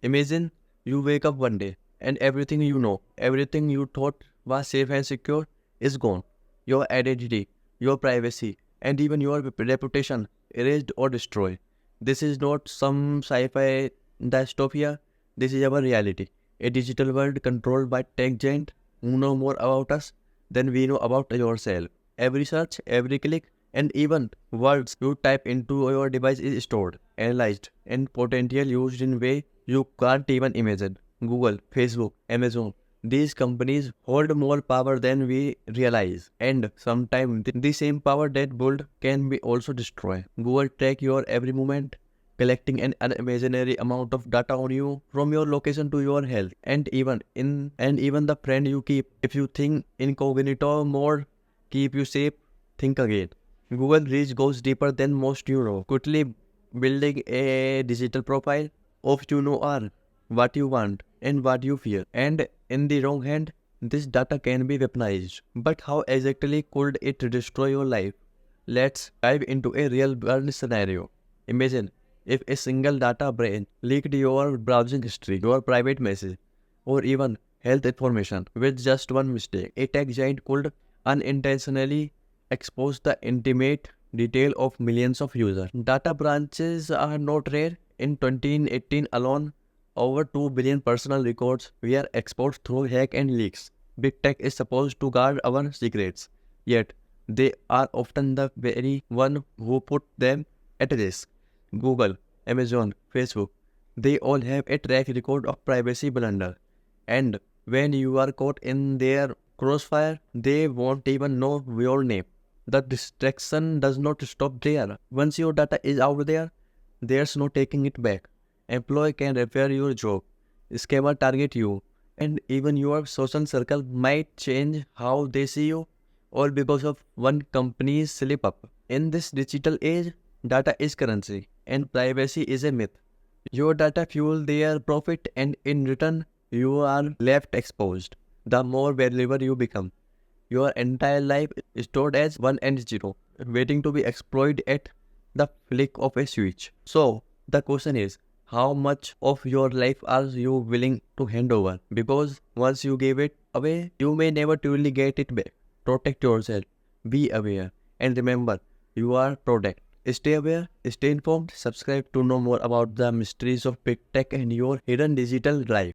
Imagine you wake up one day and everything you know, everything you thought was safe and secure is gone. Your identity, your privacy, and even your reputation erased or destroyed. This is not some sci-fi dystopia. This is our reality. A digital world controlled by tech giant who know more about us than we know about yourself. Every search, every click, and even words you type into your device is stored, analyzed, and potentially used in way you can't even imagine. Google, Facebook, Amazon, these companies hold more power than we realize, and sometimes the same power that build can be also destroyed. Google track your every movement, collecting an unimaginary amount of data on you, from your location to your health, and even the friend you keep. If you think incognito mode keep you safe, think again. Google Reach goes deeper than most you know. Quickly building a digital profile of you know are what you want and what you fear. And in the wrong hand, this data can be weaponized. But how exactly could it destroy your life? Let's dive into a real world scenario. Imagine if a single data brain leaked your browsing history, your private message, or even health information with just one mistake. A tech giant could unintentionally expose the intimate detail of millions of users. Data branches are not rare. In 2018 alone, over 2 billion personal records were exposed through hack and leaks. Big tech is supposed to guard our secrets, yet they are often the very one who put them at risk. Google, Amazon, Facebook, they all have a track record of privacy blunder. And when you are caught in their crossfire, they won't even know your name. The distraction does not stop there. Once your data is out there, there's no taking it back. Employee can repair your job, scammer target you, and even your social circle might change how they see you, all because of one company's slip up. In this digital age, data is currency and privacy is a myth. Your data fuel their profit, and in return, you are left exposed. The more valuable you become, your entire life is stored as 1 and 0, waiting to be exploited at the flick of a switch. So, the question is, how much of your life are you willing to hand over? Because once you give it away, you may never truly get it back. Protect yourself, be aware, and remember, you are product. Stay aware, stay informed, subscribe to know more about the mysteries of big tech and your hidden digital life.